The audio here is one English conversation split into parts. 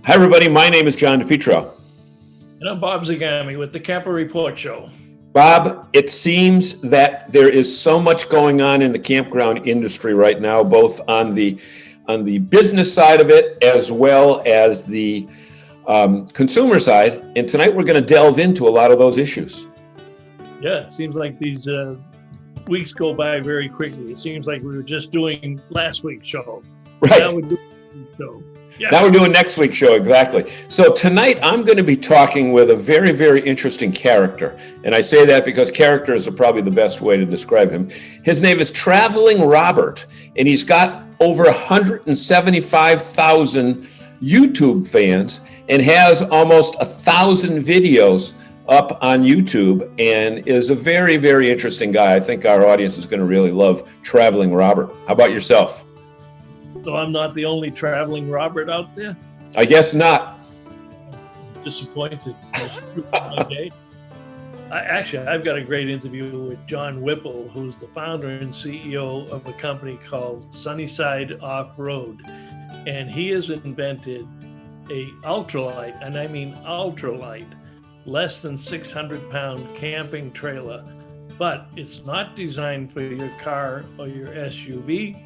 Hi, everybody. My name is John DePietro. And I'm Bob Zagami with the Camper Report Show. Bob, it seems that there is so much going on in the campground industry right now, both on the business side of it as well as the consumer side. And tonight we're going to delve into a lot of those issues. Yeah, it seems like these weeks go by very quickly. It seems like we were just doing last week's show. Right. Now we're doing this show. Yeah. Now we're doing next week's show, exactly. So tonight I'm going to be talking with a very, very interesting character. And I say that because characters are probably the best way to describe him. His name is Traveling Robert, and he's got over 175,000 YouTube fans and has almost 1,000 videos up on YouTube, and is a very, very interesting guy. I think our audience is going to really love Traveling Robert. How about yourself? So I'm not the only Traveling Robert out there? I guess not. Disappointed. I've got a great interview with John Whipple, who's the founder and CEO of a company called Sunnyside OffRoad. And he has invented a ultralight, and I mean ultralight, less than 600-pound camping trailer. But it's not designed for your car or your SUV.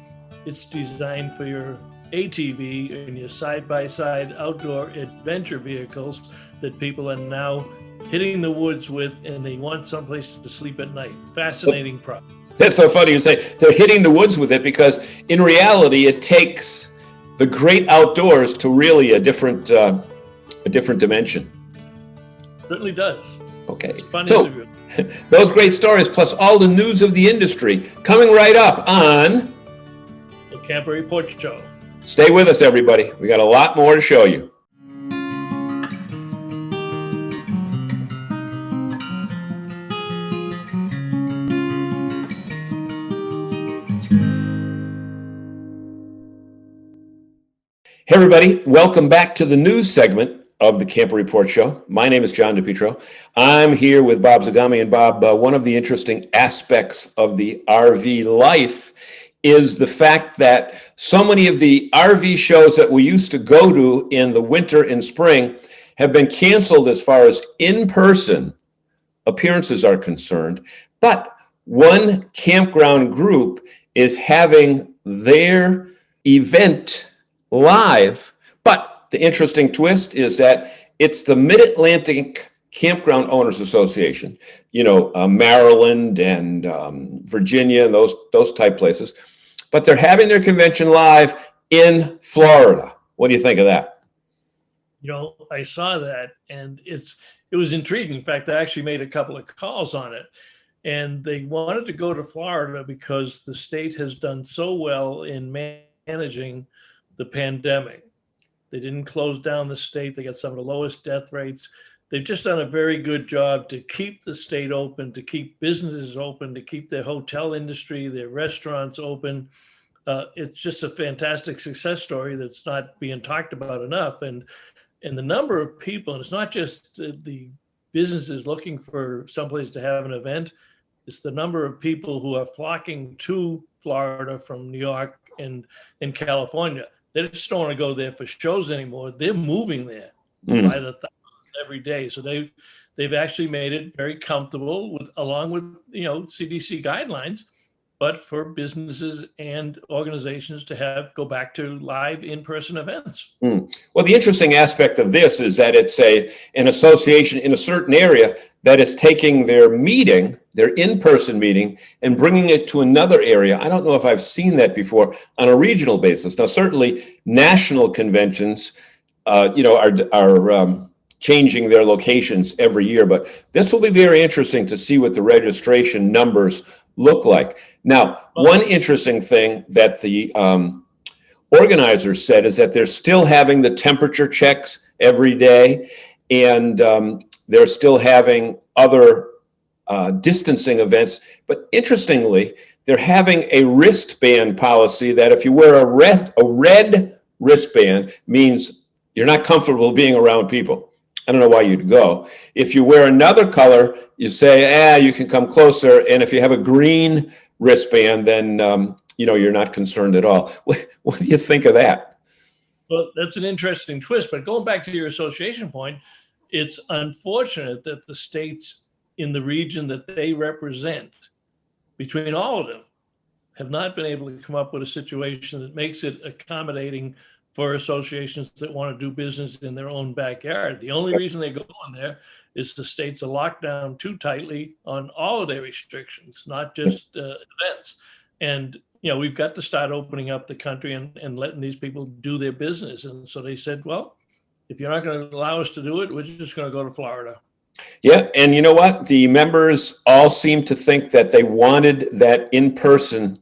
It's designed for your ATV and your side-by-side outdoor adventure vehicles that people are now hitting the woods with, and they want someplace to sleep at night. Fascinating product. That's so funny you say they're hitting the woods with it, because in reality, it takes the great outdoors to really a different dimension. Certainly does. Okay. Fun so interview. Those great stories, plus all the news of the industry, coming right up on Camper Report Show. Stay with us, everybody. We got a lot more to show you. Hey, everybody. Welcome back to the news segment of the Camper Report Show. My name is John DePietro. I'm here with Bob Zagami. And Bob, one of the interesting aspects of the RV life is the fact that so many of the RV shows that we used to go to in the winter and spring have been canceled as far as in-person appearances are concerned. But one campground group is having their event live. But the interesting twist is that it's the Mid-Atlantic Campground Owners Association, Maryland and Virginia and those type places. But they're having their convention live in Florida. What do you think of that? I saw that, and it was intriguing. In fact, I actually made a couple of calls on it, and they wanted to go to Florida because the state has done so well in managing the pandemic. They didn't close down the state. They got some of the lowest death rates. They've just done a very good job to keep the state open, to keep businesses open, to keep their hotel industry, their restaurants open. It's just a fantastic success story that's not being talked about enough. And the number of people, and it's not just the businesses looking for someplace to have an event, it's the number of people who are flocking to Florida from New York and California. They just don't want to go there for shows anymore. They're moving there by the thousands every day. So they've actually made it very comfortable along with CDC guidelines, but for businesses and organizations to go back to live in-person events. Well, the interesting aspect of this is that it's an association in a certain area that is taking their in-person meeting, and bringing it to another area. I don't know if I've seen that before on a regional basis. Now, certainly national conventions, are changing their locations every year, but this will be very interesting to see what the registration numbers look like. Now, one interesting thing that the organizers said is that they're still having the temperature checks every day, and they're still having other distancing events. But interestingly, they're having a wristband policy that if you wear a red wristband, means you're not comfortable being around people. I don't know why you'd go. If you wear another color, you say, you can come closer. And if you have a green wristband, then you're not concerned at all. What do you think of that? Well, that's an interesting twist. But going back to your association point, it's unfortunate that the states in the region that they represent, between all of them, have not been able to come up with a situation that makes it accommodating for associations that want to do business in their own backyard. The only reason they go on there is the states are locked down too tightly on all of their restrictions, not just events. And we've got to start opening up the country and letting these people do their business. And so they said, well, if you're not going to allow us to do it, we're just going to go to Florida. Yeah, and you know what? The members all seem to think that they wanted that in-person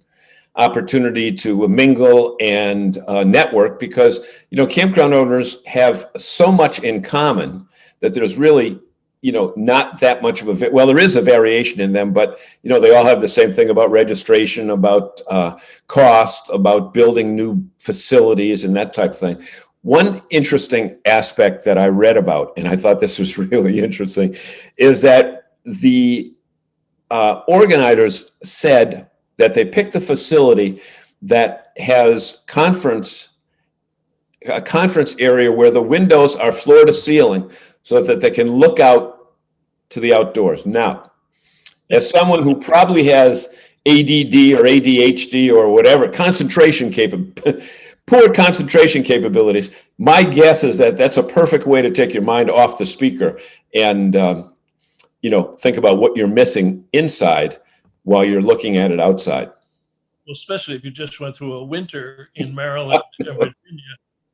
opportunity to mingle and network because, campground owners have so much in common that there's really, not that much of well, there is a variation in them, but, they all have the same thing about registration, about cost, about building new facilities and that type of thing. One interesting aspect that I read about, and I thought this was really interesting, is that the organizers said that they picked a facility that has a conference area where the windows are floor to ceiling so that they can look out to the outdoors. Now, as someone who probably has ADD or ADHD or whatever, poor concentration capabilities, my guess is that that's a perfect way to take your mind off the speaker and, think about what you're missing inside while you're looking at it outside. Well, especially if you just went through a winter in Maryland and Virginia,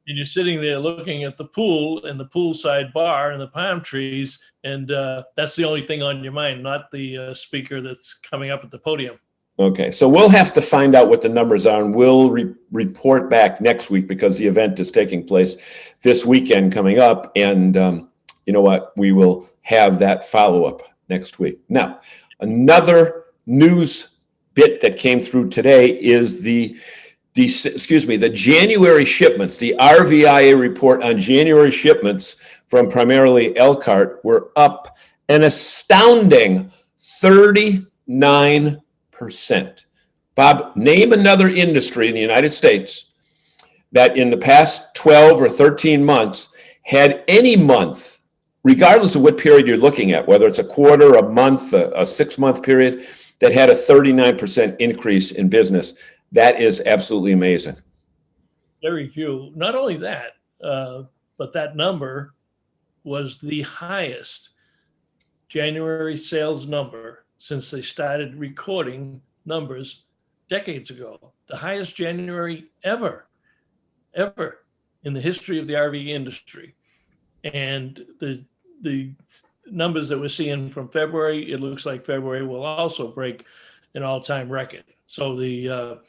and you're sitting there looking at the pool and the poolside bar and the palm trees, and that's the only thing on your mind, not the speaker that's coming up at the podium. Okay, so we'll have to find out what the numbers are, and we'll report back next week because the event is taking place this weekend coming up, and you know what? We will have that follow-up next week. Now, another news bit that came through today is the January shipments. The RVIA report on January shipments from primarily Elkhart were up an astounding 39%. Bob, name another industry in the United States that in the past 12 or 13 months had any month, regardless of what period you're looking at, whether it's a quarter, a month, a 6-month period, that had a 39% increase in business. That is absolutely amazing. Very few. Not only that, but that number was the highest January sales number since they started recording numbers decades ago. The highest January ever in the history of the RV industry. And the numbers that we're seeing from February, it looks like February will also break an all-time record. So the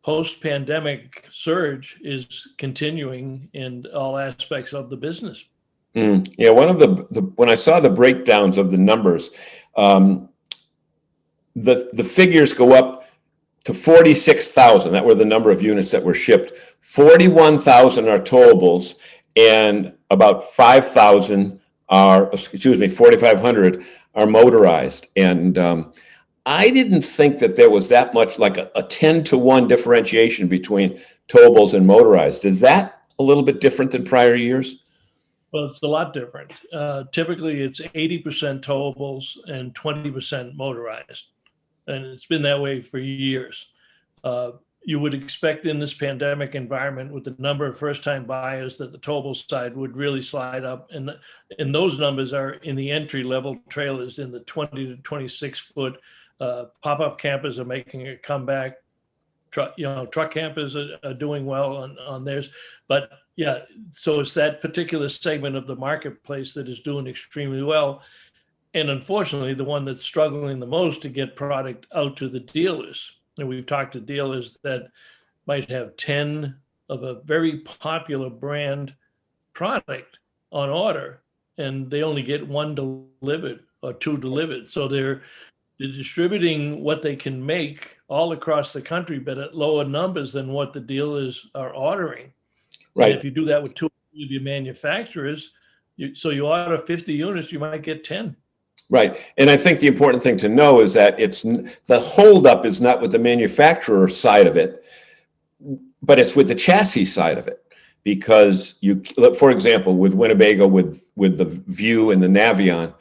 post-pandemic surge is continuing in all aspects of the business. Yeah, one of when I saw the breakdowns of the numbers, the figures go up to 46,000. That were the number of units that were shipped. 41,000 are towables, and about 4,500 are motorized. And I didn't think that there was that much, like a 10-to-1 differentiation between towables and motorized. Is that a little bit different than prior years? Well, it's a lot different. Typically, it's 80% towables and 20% motorized. And it's been that way for years. You would expect in this pandemic environment with the number of first-time buyers that the towable side would really slide up. And those numbers are in the entry-level trailers in the 20 to 26-foot. Pop-up campers are making a comeback. Truck campers are doing well on theirs. But yeah, so it's that particular segment of the marketplace that is doing extremely well. And unfortunately, the one that's struggling the most to get product out to the dealers. And we've talked to dealers that might have 10 of a very popular brand product on order, and they only get 1 delivered or 2 delivered. So they're distributing what they can make all across the country, but at lower numbers than what the dealers are ordering. Right. And if you do that with 2 of your manufacturers, so you order 50 units, you might get 10. Right. And I think the important thing to know is that the holdup is not with the manufacturer side of it, but it's with the chassis side of it. because for example, with Winnebago, with the View and the Navion,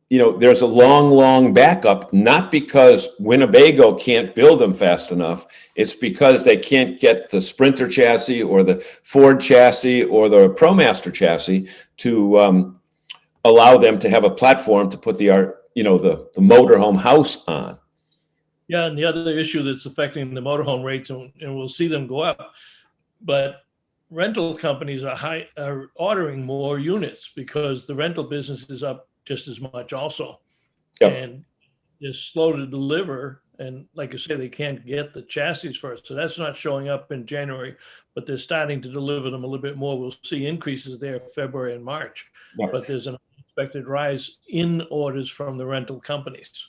there's a long backup, not because Winnebago can't build them fast enough. It's because they can't get the Sprinter chassis or the Ford chassis or the ProMaster chassis to allow them to have a platform to put the motorhome house on. Yeah, and the other issue that's affecting the motorhome rates, and we'll see them go up, but rental companies are ordering more units because the rental business is up just as much also. Yep. And they're slow to deliver. And like I say, they can't get the chassis first. So that's not showing up in January, but they're starting to deliver them a little bit more. We'll see increases there February and March, Yep. but there's an unexpected rise in orders from the rental companies.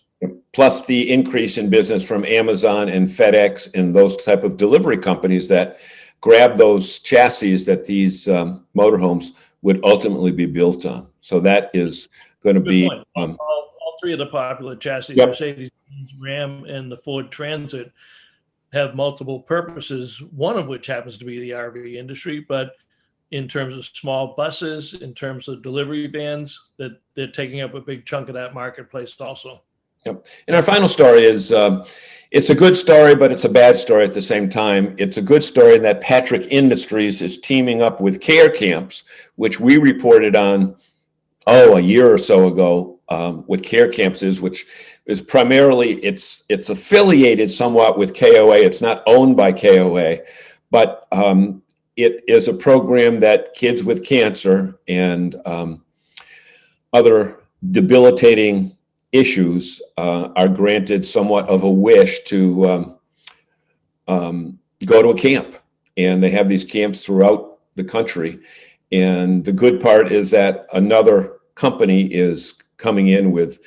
Plus the increase in business from Amazon and FedEx and those type of delivery companies that grab those chassis that these motorhomes would ultimately be built on. So that is going to be all three of the popular chassis, yep. Mercedes, Ram, and the Ford Transit, have multiple purposes, one of which happens to be the RV industry, but in terms of small buses, in terms of delivery vans, that they're taking up a big chunk of that marketplace also. Yep. And our final story is, it's a good story, but it's a bad story at the same time. It's a good story in that Patrick Industries is teaming up with Care Camps, which we reported on, a year or so ago, what Care Camps is, which is primarily, it's affiliated somewhat with KOA. It's not owned by KOA, but it is a program that kids with cancer and other debilitating issues are granted somewhat of a wish to go to a camp. And they have these camps throughout the country. And the good part is that another company is coming in with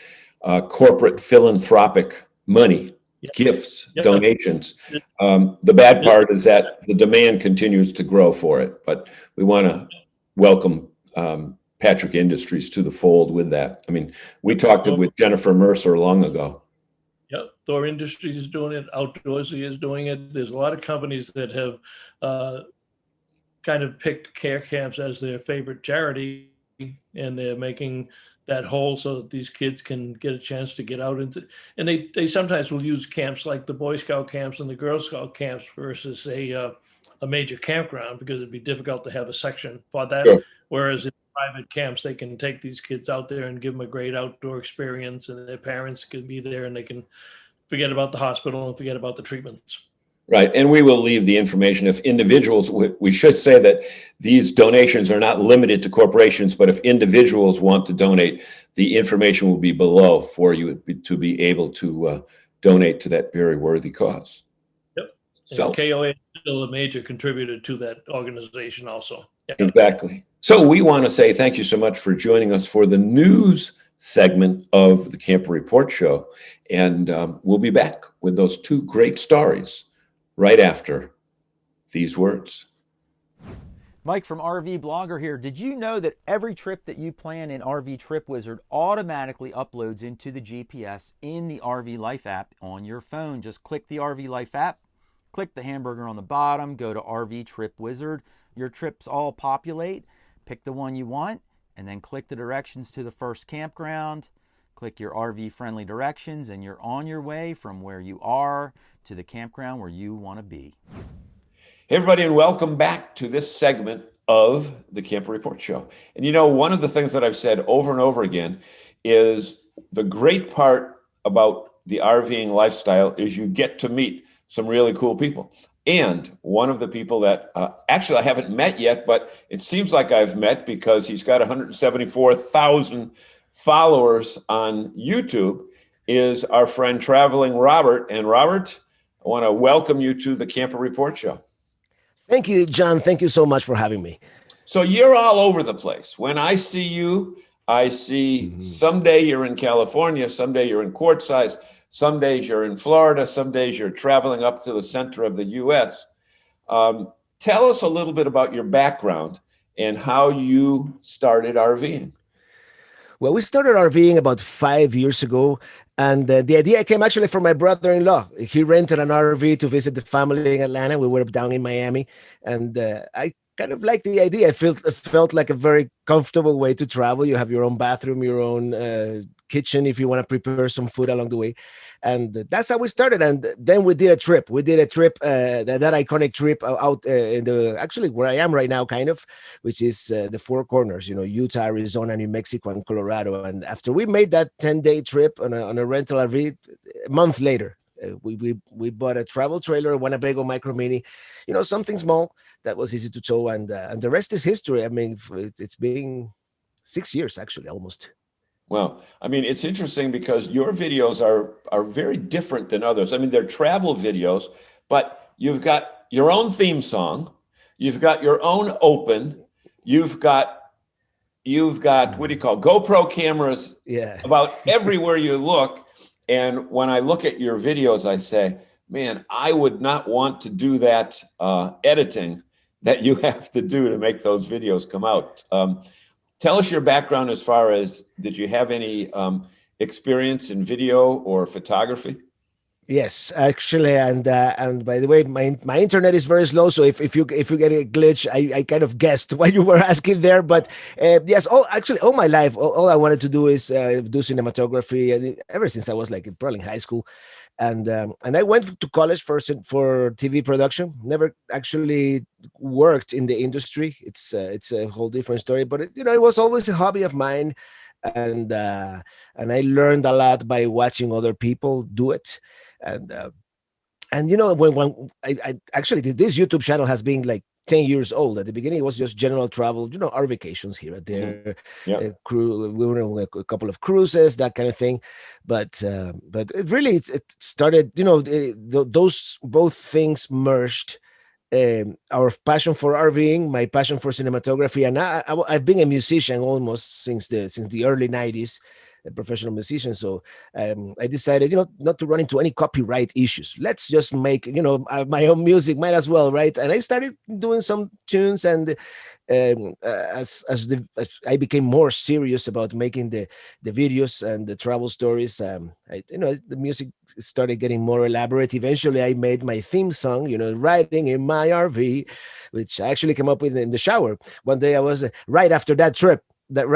corporate philanthropic money, gifts, donations. The bad part is that the demand continues to grow for it. But we want to welcome Patrick Industries to the fold with that. I mean, we talked with Jennifer Mercer long ago. Yep, Thor Industries is doing it. Outdoorsy is doing it. There's a lot of companies that have kind of picked Care Camps as their favorite charity, and they're making that whole so that these kids can get a chance to get out into. And they sometimes will use camps like the Boy Scout camps and the Girl Scout camps versus a major campground, because it'd be difficult to have a section for that. Sure. Whereas in private camps, they can take these kids out there and give them a great outdoor experience, and their parents can be there and they can forget about the hospital and forget about the treatments. Right. And we will leave the information. If individuals, we should say that these donations are not limited to corporations, but if individuals want to donate, the information will be below for you to be able to donate to that very worthy cause. Yep. So and KOA is still a major contributor to that organization also. Yeah. Exactly. So we want to say thank you so much for joining us for the news segment of the Camper Report Show. And we'll be back with those two great stories right after these words. Mike from RV Blogger here. Did you know that every trip that you plan in RV Trip Wizard automatically uploads into the GPS in the RV Life app on your phone? Just click the RV Life app, click the hamburger on the bottom, go to RV Trip Wizard. Your trips all populate. Pick the one you want, and then click the directions to the first campground. Click your RV friendly directions, and you're on your way from where you are to the campground where you want to be. Hey everybody, and welcome back to this segment of the Camper Report Show. And you know, one of the things that I've said over and over again is the great part about the RVing lifestyle is you get to meet some really cool people. And one of the people that actually I haven't met yet, but it seems like I've met because he's got 174,000 followers on YouTube, is our friend Traveling Robert. And Robert, I want to welcome you to the Camper Report Show. Thank you, John. Thank you so much for having me. So you're all over the place. When I see you, I see someday you're in California, someday you're in Quartzsite, some days you're in Florida, some days you're traveling up to the center of the U.S. Tell us a little bit about your background and how you started RVing. Well, we started RVing about 5 years ago, and the idea came actually from my brother-in-law. He rented an RV to visit the family in Atlanta. We were down in Miami, and I kind of like the idea. It felt like a very comfortable way to travel. You have your own bathroom, your own kitchen if you want to prepare some food along the way, and that's how we started. And then we did a trip. That iconic trip out in the actually where I am right now, kind of, which is the Four Corners. Utah, Arizona, New Mexico, and Colorado. And after we made that 10-day trip on a rental RV, a month later. We bought a travel trailer, a Winnebago Micro Mini, something small that was easy to tow, and the rest is history. I mean, it's been 6 years actually, almost. Well, I mean, it's interesting because your videos are very different than others. I mean, they're travel videos, but you've got your own theme song, you've got your own open, you've got what do you call GoPro cameras about everywhere you look. And when I look at your videos, I say, man, I would not want to do that editing that you have to do to make those videos come out. Tell us your background as far as, did you have any experience in video or photography? Yes, actually, and by the way, my internet is very slow, so if you get a glitch, I kind of guessed what you were asking there. But yes, all my life, all I wanted to do is do cinematography, and ever since I was like probably in high school, and I went to college for TV production. Never actually worked in the industry. It's a whole different story, but it was always a hobby of mine, and I learned a lot by watching other people do it. And when I actually this YouTube channel has been like 10 years old. At the beginning it was just general travel, our vacations here and there. We were on a couple of cruises, that kind of thing, but it really it started, those both things merged. Our passion for RVing, my passion for cinematography, and I've been a musician almost since the early 90s, a professional musician. So I decided, not to run into any copyright issues. Let's just make, my own music, might as well, right? And I started doing some tunes, and as I became more serious about making the videos and the travel stories, the music started getting more elaborate. Eventually, I made my theme song, riding in my RV, which I actually came up with in the shower. One day I was right after that trip that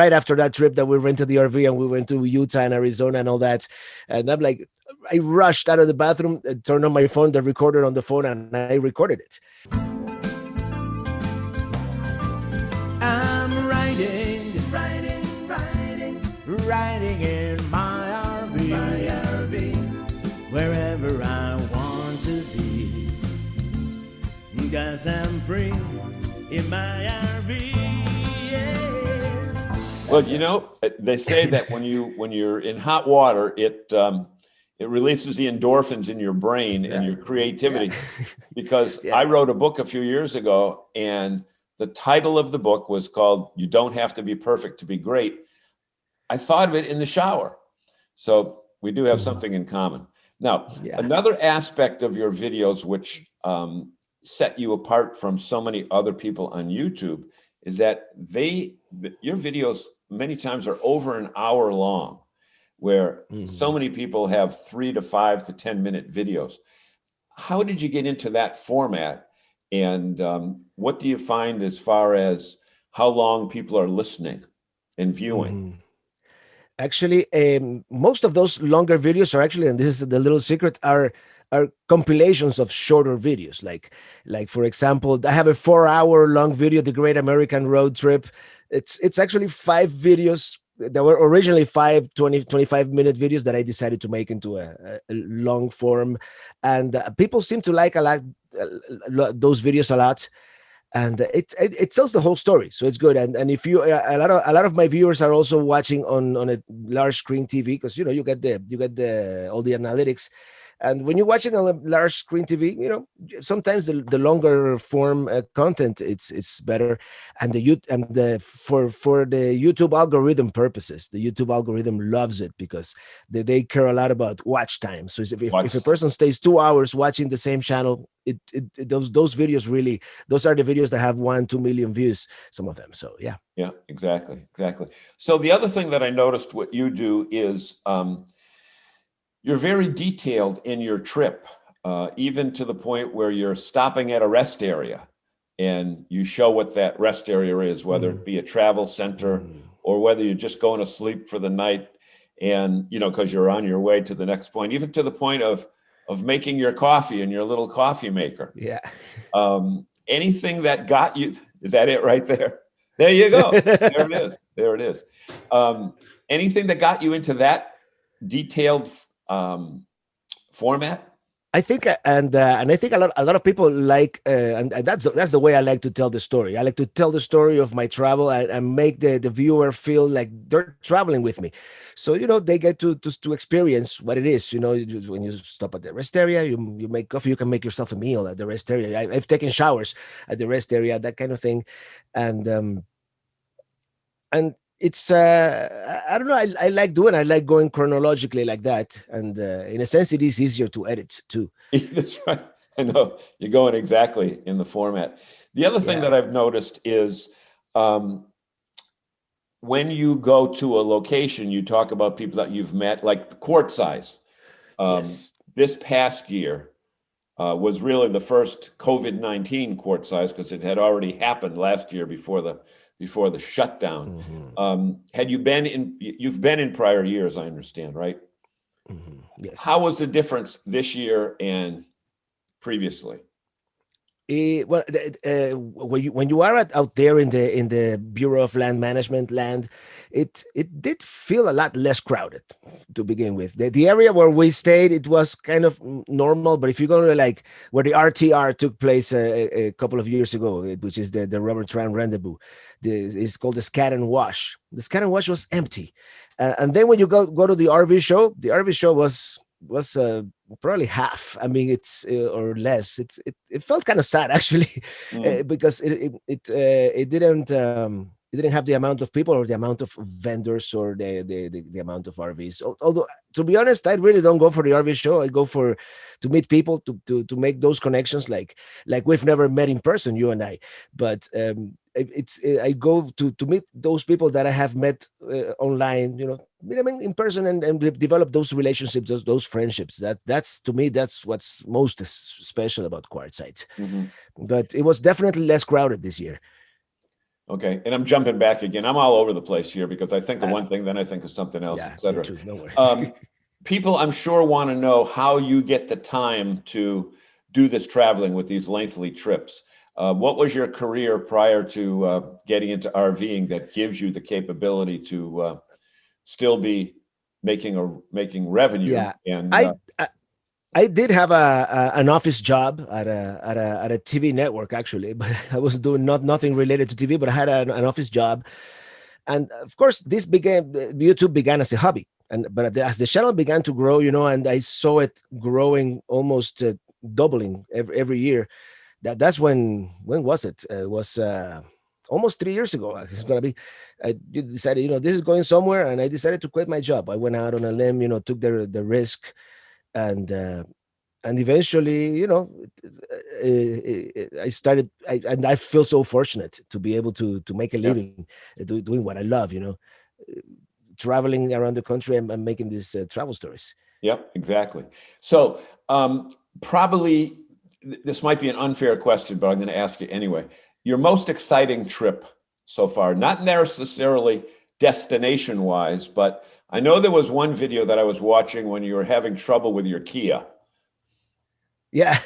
we rented the RV and we went to Utah and Arizona and all that. And I'm like, I rushed out of the bathroom, turned on my phone, the recorder on the phone, and I recorded it. I'm riding in my RV, wherever I want to be, 'cause I'm free in my RV. Well, they say that when you're in hot water, it releases the endorphins in your brain and your creativity. Because I wrote a book a few years ago, and the title of the book was called "You Don't Have to Be Perfect to Be Great." I thought of it in the shower. So we do have something in common. Now, another aspect of your videos, which set you apart from so many other people on YouTube, is that your videos many times are over an hour long, where so many people have 3 to 5 to 10-minute videos. How did you get into that format? And what do you find as far as how long people are listening and viewing? Actually, most of those longer videos are actually, and this is the little secret, are compilations of shorter videos. Like for example, I have a 4-hour long video, The Great American Road Trip. It's actually 5 videos that were originally 25-minute videos that I decided to make into a long form, and people seem to like those videos a lot. And it tells the whole story, so it's good. And if you a lot of my viewers are also watching on a large screen TV, because you get the all the analytics. And when you watch it on a large screen TV, sometimes the longer form content it's better. And for the YouTube algorithm purposes, the YouTube algorithm loves it because they care a lot about watch time. So if a person stays 2 hours watching the same channel, those videos really, those are the videos that have 1-2 million views, some of them. So yeah, exactly. So the other thing that I noticed what you do is you're very detailed in your trip, even to the point where you're stopping at a rest area and you show what that rest area is, whether it be a travel center or whether you're just going to sleep for the night, and because you're on your way to the next point, even to the point of making your coffee in your little coffee maker. Yeah. Anything that got you, is that it right there? There you go. There it is. There it is. Anything that got you into that detailed format? I think, and I think a lot of people like, and that's the way I like to tell the story. I like to tell the story of my travel and make the viewer feel like they're traveling with me. So they get to experience what it is. When you stop at the rest area, you make coffee. You can make yourself a meal at the rest area. I've taken showers at the rest area, that kind of thing, and it's I don't know. I like doing. I like going chronologically like that, and in a sense, it is easier to edit too. That's right. I know you're going exactly in the format. The other thing that I've noticed is when you go to a location, you talk about people that you've met, like the quart size. Yes. This past year was really the first COVID-19 quart size, because it had already happened last year before the shutdown. Had you been in? You've been in prior years, I understand, right? Yes. How was the difference this year and previously? Well, when you are out there in the Bureau of Land Management land, it did feel a lot less crowded to begin with. The area where we stayed, it was kind of normal. But if you go to like where the RTR took place a couple of years ago, which is the Robert Tran Rendezvous, it's called the Scat and Wash. The Scat and Wash was empty, and then when you go to the RV show, was probably half. I mean, it's or less. It felt kind of sad actually, because it didn't have the amount of people or the amount of vendors or the amount of RVs. Although, to be honest, I really don't go for the RV show. I go to meet people, to make those connections like we've never met in person, you and I. But I go to meet those people that I have met online, meet them in person and develop those relationships, those friendships. That's to me, that's what's most special about Quartzsites. But it was definitely less crowded this year. Okay, and I'm jumping back again. I'm all over the place here because I think of one thing, then I think of something else, Yeah, etc. me too, no worry. People, I'm sure, want to know how you get the time to do this traveling with these lengthy trips. What was your career prior to getting into RVing that gives you the capability to still be making revenue? Yeah, and I did have an office job at a TV network actually, but I was doing nothing related to TV. But I had an office job, and of course, YouTube began as a hobby, but as the channel began to grow, and I saw it growing almost doubling every year. That's when was it? It was almost 3 years ago. It's gonna be. I decided, this is going somewhere, and I decided to quit my job. I went out on a limb, took the risk, and eventually, I started. And I feel so fortunate to be able to make a living doing what I love. Traveling around the country and making these travel stories. Yep, exactly. So probably this might be an unfair question, but I'm going to ask you anyway. Your most exciting trip so far, not necessarily destination wise, but I know there was one video that I was watching when you were having trouble with your Kia. Yeah.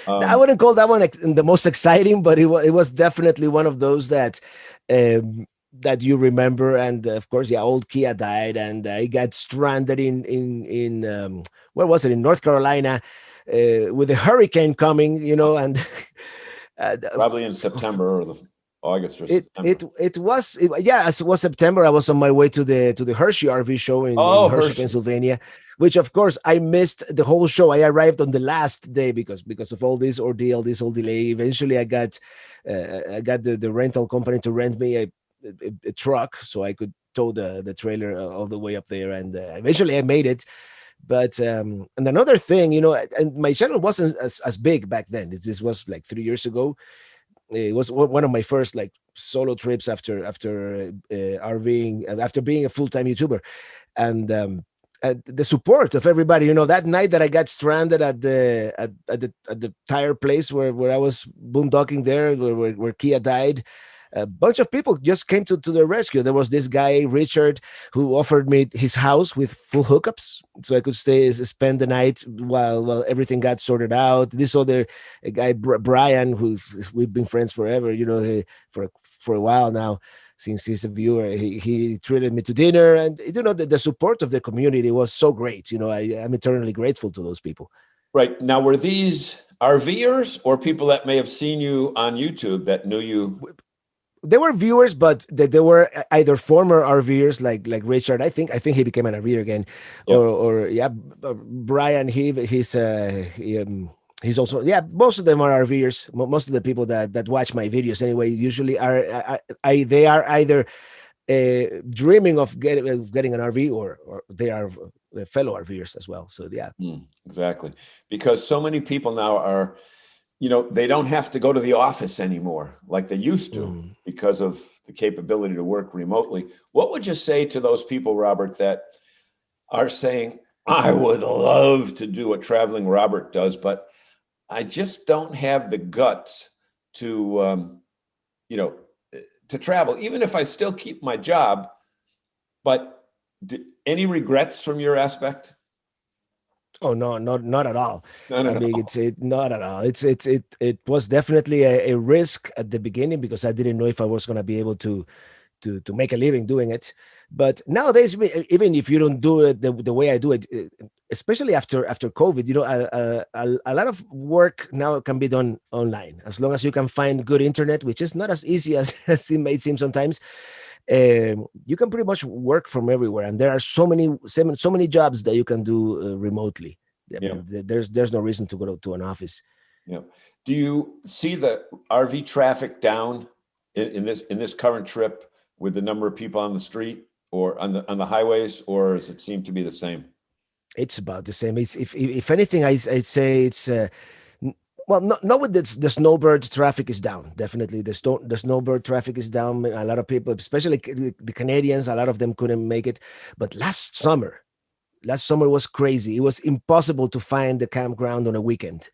I wouldn't call that one the most exciting, but it was definitely one of those that you remember. And of course, old Kia died, and I got stranded in where was it, in North Carolina, with a hurricane coming, and probably in September or August or September. It was September. I was on my way to the Hershey RV show in Hershey, Pennsylvania, which of course I missed the whole show. I arrived on the last day because of all this ordeal, this whole delay. Eventually, I got the rental company to rent me a truck so I could tow the trailer all the way up there, and eventually I made it. But and another thing, and my channel wasn't as big back then. This was like 3 years ago. It was one of my first like solo trips after RVing and after being a full-time YouTuber. And the support of everybody. That night that I got stranded at the tire place where I was boondocking there, where Kia died, a bunch of people just came to the rescue. There was this guy Richard who offered me his house with full hookups, so I could spend the night while everything got sorted out. This other guy Brian, we've been friends forever, for a while now, since he's a viewer. He treated me to dinner, and the support of the community was so great. I'm eternally grateful to those people. Right. Now, were these RVers or people that may have seen you on YouTube that knew you? They were viewers, but they were either former RVers like Richard. I think he became an RVer again, Yep. or Brian. He's also, most of them are RVers. Most of the people that watch my videos anyway usually they are either dreaming of getting an RV or they are fellow RVers as well. So yeah, exactly, because so many people now are, they don't have to go to the office anymore like they used to because of the capability to work remotely. What would you say to those people, Robert, that are saying, I would love to do what Traveling Robert does, but I just don't have the guts to, to travel, even if I still keep my job? But any regrets from your aspect? Oh no, not at all. Not at all. It's not at all. It was definitely a risk at the beginning because I didn't know if I was going to be able to make a living doing it. But nowadays, even if you don't do it the way I do it, especially after COVID, a lot of work now can be done online as long as you can find good internet, which is not as easy as it may seem sometimes. You can pretty much work from everywhere, and there are so many jobs that you can do remotely. I mean, there's no reason to go to an office. Yeah. Do you see the RV traffic down in this current trip with the number of people on the street or on the highways, or does it seem to be the same? It's about the same. It's if anything, I'd say it's. Well, not with the snowbird traffic is down. Definitely, the snowbird traffic is down. A lot of people, especially the Canadians, a lot of them couldn't make it. But last summer was crazy. It was impossible to find the campground on a weekend.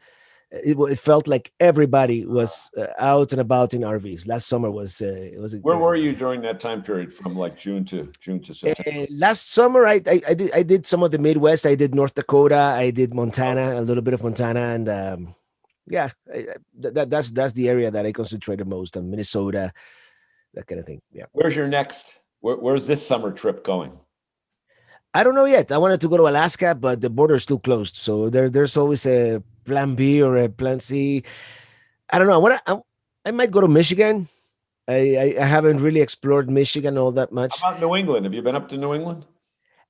It felt like everybody was out and about in RVs. Last summer was. Where were you during that time period, from like June to September? Last summer, I did some of the Midwest. I did North Dakota. I did Montana, a little bit of Montana, and. Yeah, that's the area that I concentrated most on. Minnesota, that kind of thing. Yeah. Where's your next? Where's this summer trip going? I don't know yet. I wanted to go to Alaska, but the border is still closed. So there's always a plan B or a plan C. I don't know. I might go to Michigan. I haven't really explored Michigan all that much. How about New England? Have you been up to New England?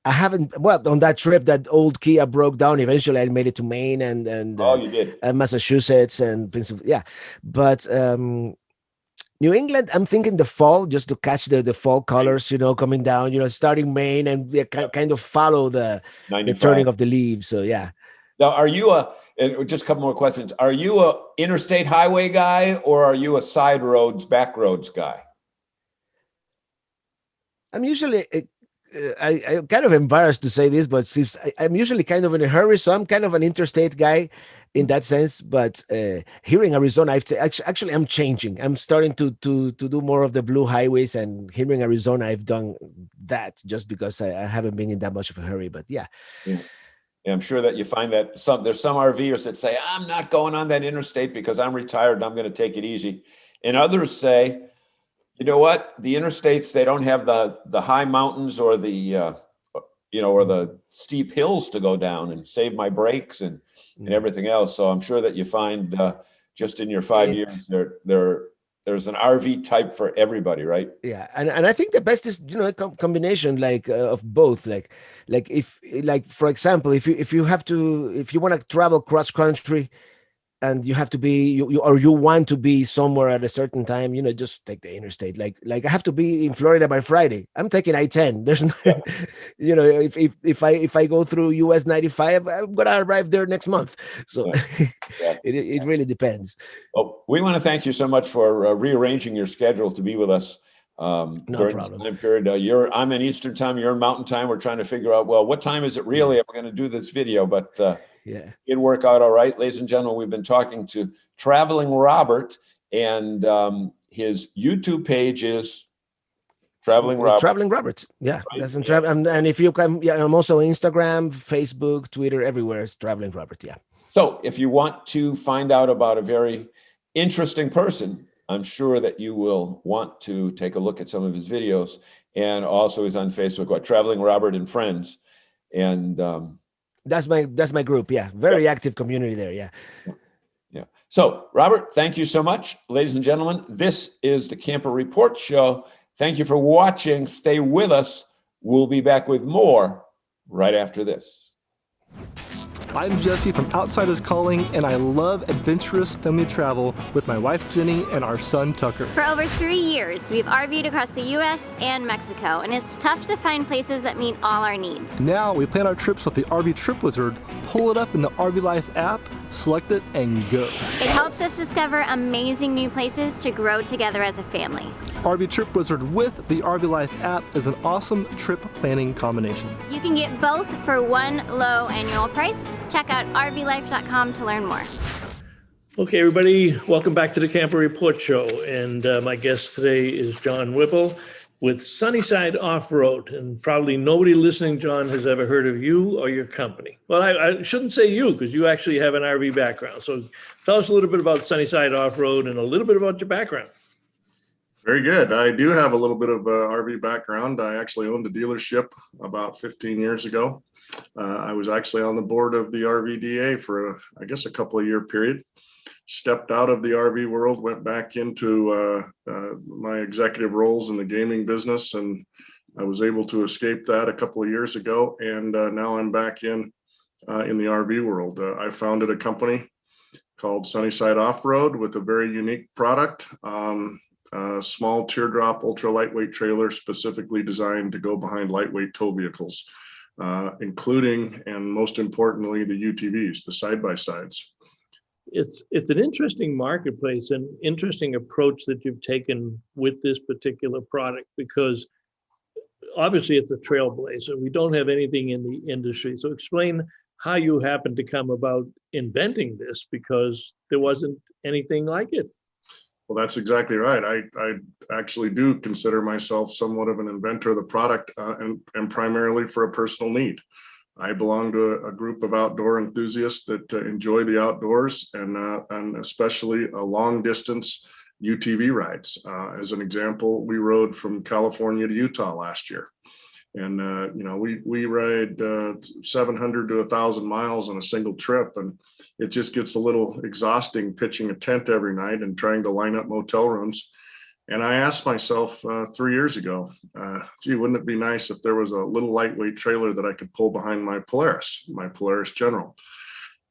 I haven't. Well, on that trip, that old Kia broke down. Eventually, I made it to Maine and you did, and Massachusetts and Pennsylvania. Yeah, but New England, I'm thinking the fall, just to catch the fall colors, coming down. Starting Maine and kind of follow the turning of the leaves. So yeah. Now, are you and just a couple more questions? Are you a interstate highway guy or are you a side roads, back roads guy? I'm usually. I'm kind of embarrassed to say this, but since I'm usually kind of in a hurry, so I'm kind of an interstate guy in that sense. But here in Arizona, actually I'm changing. I'm starting to do more of the blue highways, and here in Arizona, I've done that just because I haven't been in that much of a hurry. But yeah. I'm sure that you find that there's some RVers that say, I'm not going on that interstate because I'm retired and I'm going to take it easy. And others say, you know what? The interstates, they don't have the high mountains or the or the steep hills to go down and save my brakes and everything else. So I'm sure that you find just in your 5 years there's an RV type for everybody, right? Yeah, and I think the best is a combination of both. Like if for example, if you want to travel cross country, and you have to be you want to be somewhere at a certain time, just take the interstate. Like I have to be in Florida by Friday. I'm taking I-10. There's no, if I go through US 95, I'm gonna arrive there next month. So it really depends. Well, we want to thank you so much for rearranging your schedule to be with us No during problem. this time period. I'm in Eastern time, you're in Mountain time. We're trying to figure out, well, what time is it really? Yes. If we're going to do this video, but Yeah. it worked out all right. Ladies and gentlemen, we've been talking to Traveling Robert, and his YouTube page is Traveling Robert. Traveling Robert. Yeah, Right? that's on Yeah. and if you can, yeah, I'm also Instagram, Facebook, Twitter, everywhere. It's Traveling Robert. Yeah. So if you want to find out about a very interesting person, I'm sure that you will want to take a look at some of his videos. And also he's on Facebook, Traveling Robert and Friends. And that's my group. Yeah, very active community there. Yeah. Yeah. So, Robert, thank you so much. Ladies and gentlemen, this is the Camper Report Show. Thank you for watching. Stay with us. We'll be back with more right after this. I'm Jesse from Outsiders Calling, and I love adventurous family travel with my wife Jenny and our son Tucker. For over 3 years, we've RV'd across the U.S. and Mexico, and it's tough to find places that meet all our needs. Now we plan our trips with the RV Trip Wizard, pull it up in the RV Life app, select it, and go. It helps us discover amazing new places to grow together as a family. RV Trip Wizard with the RV Life app is an awesome trip planning combination. You can get both for one low annual price. Check out rvlife.com to learn more. Okay, everybody, welcome back to the Camper Report Show. And my guest today is John Whipple with Sunnyside OffRoad. And probably nobody listening, John, has ever heard of you or your company. Well, I shouldn't say you, because you actually have an RV background. So tell us a little bit about Sunnyside OffRoad and a little bit about your background. Very good. I do have a little bit of RV background. I actually owned a dealership about 15 years ago. I was actually on the board of the RVDA for, I guess, a couple of year period. Stepped out of the RV world, went back into my executive roles in the gaming business, and I was able to escape that a couple of years ago. And now I'm back in the RV world. I founded a company called Sunnyside OffRoad with a very unique product. A small teardrop ultra lightweight trailer specifically designed to go behind lightweight tow vehicles, including and most importantly the UTVs, the side-by-sides. It's an interesting marketplace and interesting approach that you've taken with this particular product, because obviously it's a trailblazer. We don't have anything in the industry. So explain how you happened to come about inventing this, because there wasn't anything like it. Well, that's exactly right. I actually do consider myself somewhat of an inventor of the product, and primarily for a personal need. I belong to a group of outdoor enthusiasts that enjoy the outdoors, and especially a long distance UTV rides. As an example, we rode from California to Utah last year. And, we ride 700 to 1,000 miles on a single trip, and it just gets a little exhausting pitching a tent every night and trying to line up motel rooms. And I asked myself 3 years ago, gee, wouldn't it be nice if there was a little lightweight trailer that I could pull behind my Polaris General?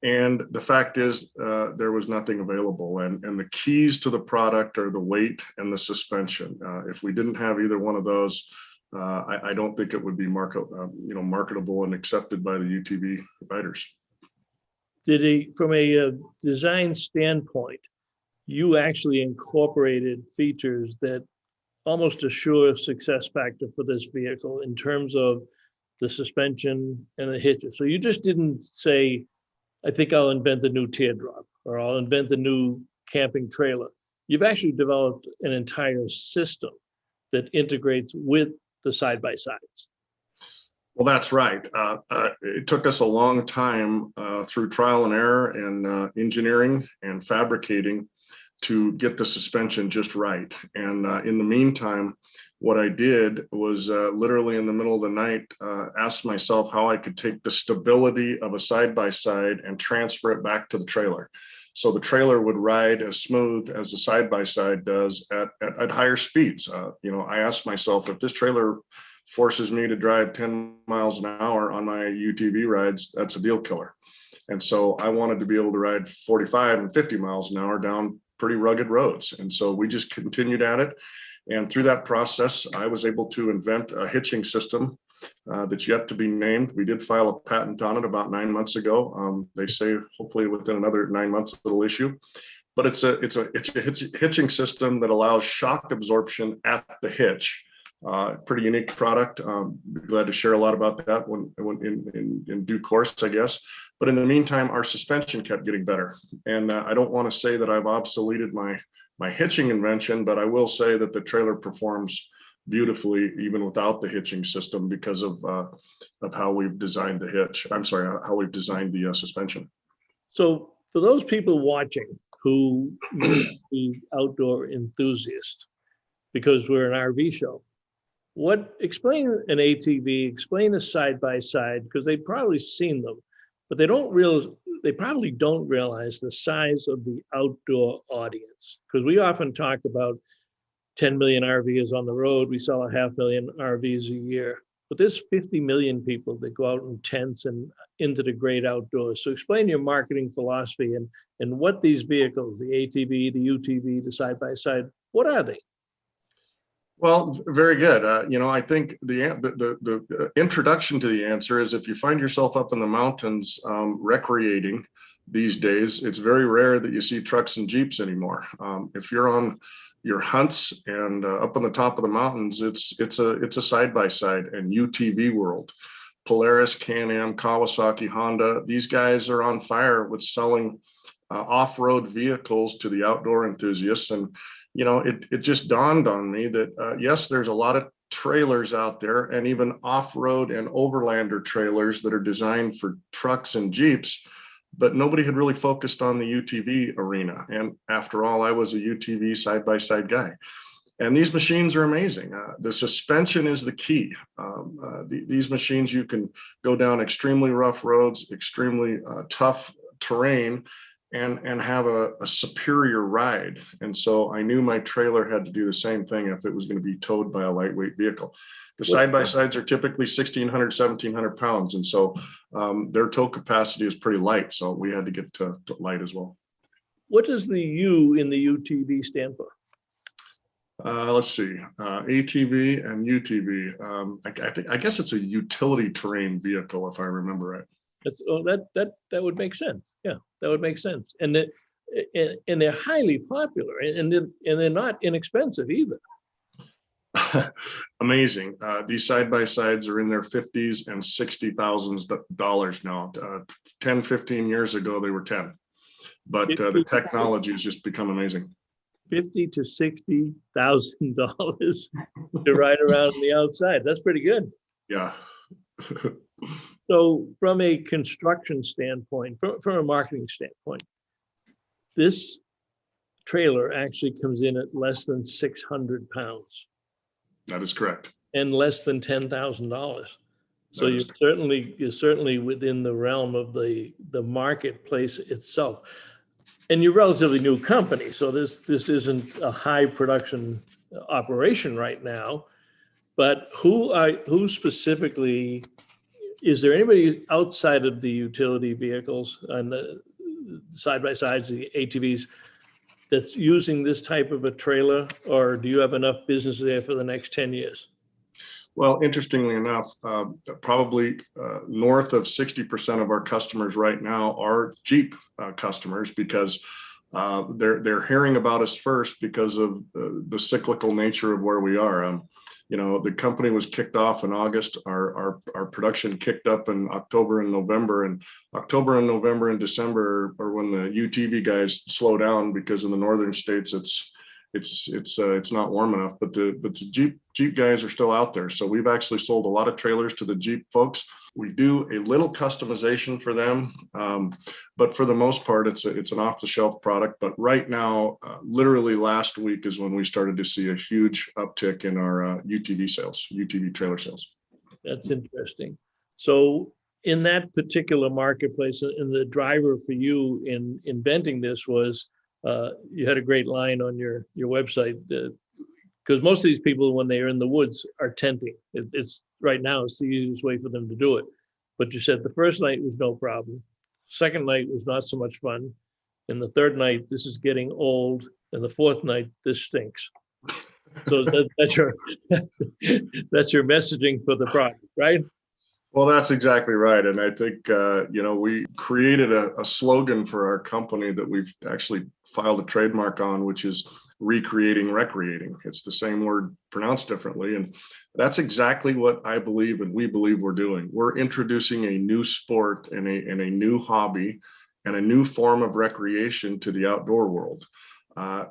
And the fact is, there was nothing available. And the keys to the product are the weight and the suspension. If we didn't have either one of those, I don't think it would be marketable and accepted by the UTV riders. From a design standpoint, you actually incorporated features that almost assure a success factor for this vehicle in terms of the suspension and the hitches. So you just didn't say, I think I'll invent the new teardrop, or I'll invent the new camping trailer. You've actually developed an entire system that integrates with the side-by-sides. Well, that's right. It took us a long time through trial and error and engineering and fabricating to get the suspension just right. And in the meantime, what I did was literally in the middle of the night, asked myself how I could take the stability of a side-by-side and transfer it back to the trailer. So the trailer would ride as smooth as the side-by-side does at higher speeds. I asked myself, if this trailer forces me to drive 10 miles an hour on my UTV rides, that's a deal killer. And so I wanted to be able to ride 45 and 50 miles an hour down pretty rugged roads. And so we just continued at it. And through that process, I was able to invent a hitching system that's yet to be named. We did file a patent on it about 9 months ago. They say hopefully within another 9 months it'll issue. but it's a hitching system that allows shock absorption at the hitch. Pretty unique product. Glad to share a lot about that when in due course, I guess. But in the meantime, our suspension kept getting better. And I don't want to say that I've obsoleted my hitching invention, but I will say that the trailer performs beautifully even without the hitching system because of how we've designed the hitch. I'm sorry, how we've designed the suspension. So for those people watching who may be outdoor enthusiasts, because we're an RV show, explain an ATV, explain a side-by-side, because they've probably seen them, but they probably don't realize the size of the outdoor audience. Because we often talk about 10 million RVs on the road, we sell 500,000 RVs a year, but there's 50 million people that go out in tents and into the great outdoors. So explain your marketing philosophy and what these vehicles, the ATV, the UTV, the side-by-side, what are they? Well, very good. I think the introduction to the answer is if you find yourself up in the mountains recreating these days, it's very rare that you see trucks and Jeeps anymore. If you're on your hunts and up on the top of the mountains, it's a side-by-side and UTV world. Polaris, Can-Am, Kawasaki, Honda, these guys are on fire with selling off-road vehicles to the outdoor enthusiasts. And it just dawned on me that, yes, there's a lot of trailers out there and even off-road and overlander trailers that are designed for trucks and Jeeps, but nobody had really focused on the UTV arena. And after all, I was a UTV side-by-side guy. And these machines are amazing. The suspension is the key. These machines, you can go down extremely rough roads, extremely tough terrain, and have a superior ride. And so I knew my trailer had to do the same thing if it was going to be towed by a lightweight vehicle. The side-by-sides are typically 1,600, 1,700 pounds. And so their tow capacity is pretty light. So we had to get to light as well. What does the U in the UTV stand for? Let's see, ATV and UTV. I guess it's a utility terrain vehicle, if I remember right. That would make sense. Yeah, that would make sense. And they're highly popular, and they're not inexpensive either. Amazing. These side-by-sides are in their 50s and $60,000 now. 10, 15 years ago, they were 10. But the technology has just become amazing. $50,000 to $60,000 to ride around on the outside. That's pretty good. Yeah. So from a construction standpoint, from a marketing standpoint, this trailer actually comes in at less than 600 pounds. That is correct. And less than $10,000. So you're certainly within the realm of the marketplace itself. And you're a relatively new company, so this isn't a high production operation right now. But who specifically, is there anybody outside of the utility vehicles and the side-by-sides, the ATVs, that's using this type of a trailer, or do you have enough business there for the next 10 years? Well, interestingly enough, probably north of 60% of our customers right now are Jeep customers because they're hearing about us first because of the cyclical nature of where we are. The company was kicked off in August. Our production kicked up in October and November, and October and November and December are when the UTV guys slow down because in the northern states it's not warm enough. But the Jeep guys are still out there. So we've actually sold a lot of trailers to the Jeep folks. We do a little customization for them, but for the most part, it's an off-the-shelf product. But right now, literally last week is when we started to see a huge uptick in our UTV trailer sales. That's interesting. So in that particular marketplace, and the driver for you in inventing this was, you had a great line on your website, because most of these people, when they are in the woods, are tenting. It's right now, it's the easiest way for them to do it. But you said the first night was no problem. Second night was not so much fun. And the third night, this is getting old. And the fourth night, this stinks. So that's your messaging for the product, right? Well, that's exactly right. And I think, we created a slogan for our company that we've actually filed a trademark on, which is recreating, recreating. It's the same word pronounced differently. And that's exactly what I believe and we believe we're doing. We're introducing a new sport and a new hobby and a new form of recreation to the outdoor world.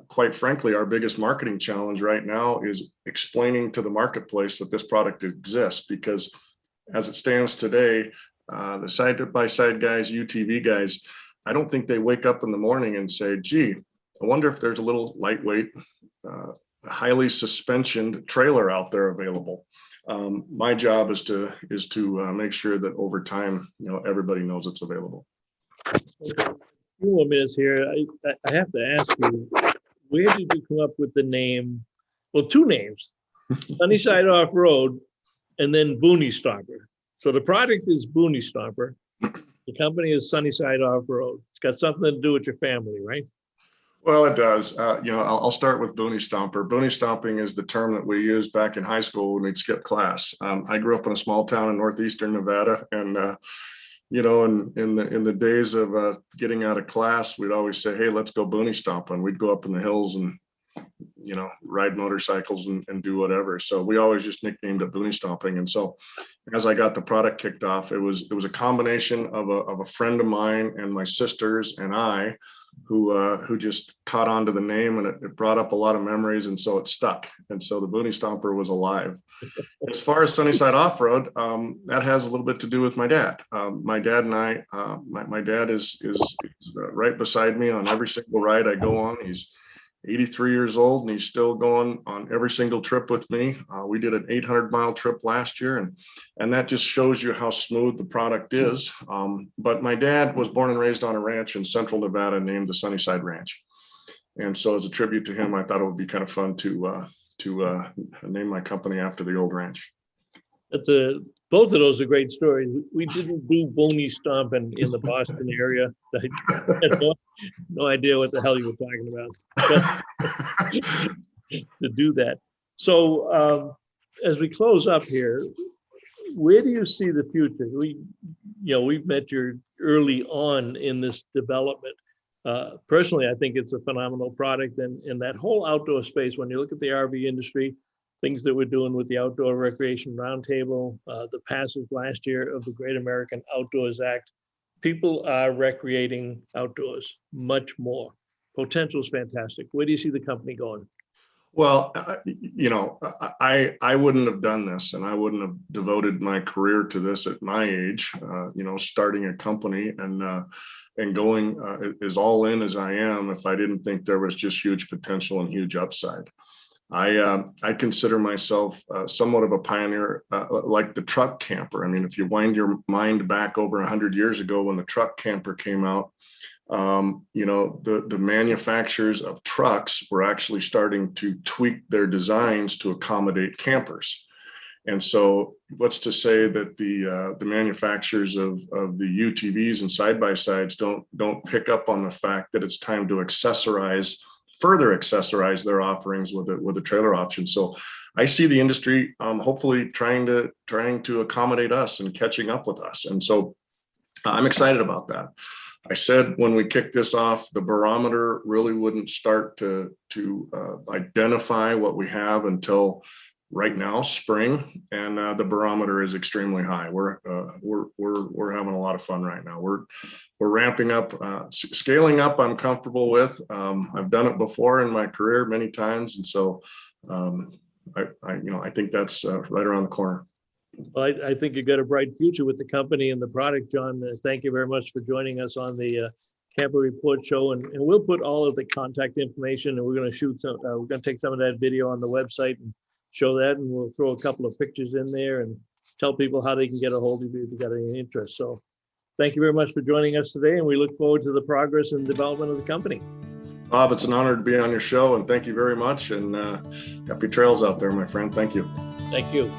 Quite frankly, our biggest marketing challenge right now is explaining to the marketplace that this product exists, because as it stands today, the side-by-side guys, UTV guys, I don't think they wake up in the morning and say, gee, I wonder if there's a little lightweight, highly suspensioned trailer out there available. My job is to make sure that over time, everybody knows it's available. A few more minutes here. I have to ask you, where did you come up with the name? Well, two names, Sunnyside OffRoad and then Boonie Stomper. So the product is Boonie Stomper. The company is Sunnyside OffRoad. It's got something to do with your family, right? Well, it does. I'll start with Boonie Stomper. Boonie stomping is the term that we used back in high school when we'd skip class. I grew up in a small town in northeastern Nevada, and in the days of getting out of class, we'd always say, "Hey, let's go Boonie stomping." We'd go up in the hills and ride motorcycles and do whatever. So we always just nicknamed it Boonie stomping. And so as I got the product kicked off, it was a combination of a friend of mine and my sisters and I who just caught on to the name, and it brought up a lot of memories, and so it stuck. And so the Boonie Stomper was alive. As far as Sunnyside OffRoad, that has a little bit to do with my dad. My dad and I, my dad is right beside me on every single ride I go on. He's 83 years old, and he's still going on every single trip with me. We did an 800-mile trip last year, and that just shows you how smooth the product is. But my dad was born and raised on a ranch in central Nevada named the Sunnyside Ranch. And so as a tribute to him, I thought it would be kind of fun to name my company after the old ranch. Both of those are great stories. We didn't do Boonie stomping in the Boston area. I had no idea what the hell you were talking about, but to do that. So as we close up here, where do you see the future? We've met you early on in this development. Personally, I think it's a phenomenal product, and that whole outdoor space, when you look at the RV industry, things that we're doing with the Outdoor Recreation Roundtable, the passage last year of the Great American Outdoors Act, people are recreating outdoors much more. Potential is fantastic. Where do you see the company going? Well, I wouldn't have done this, and I wouldn't have devoted my career to this at my age, starting a company and going as all in as I am, if I didn't think there was just huge potential and huge upside. I consider myself somewhat of a pioneer, like the truck camper. I mean, if you wind your mind back over 100 years ago when the truck camper came out, the manufacturers of trucks were actually starting to tweak their designs to accommodate campers. And so what's to say that the manufacturers of the UTVs and side-by-sides don't pick up on the fact that it's time to further accessorize their offerings with a trailer option. So I see the industry hopefully trying to accommodate us and catching up with us. And so I'm excited about that. I said when we kicked this off, the barometer really wouldn't start to identify what we have until right now, spring, and the barometer is extremely high. We're having a lot of fun right now. We're ramping up, scaling up. I'm comfortable with. I've done it before in my career many times, and so I think that's right around the corner. Well, I think you've got a bright future with the company and the product, John. Thank you very much for joining us on the Camper Report Show, and we'll put all of the contact information, and we're going to take some of that video on the website and show that, and we'll throw a couple of pictures in there and tell people how they can get a hold of you if you've got any interest. So thank you very much for joining us today, and we look forward to the progress and development of the company. Bob, it's an honor to be on your show, and thank you very much, and happy trails out there, my friend. Thank you. Thank you.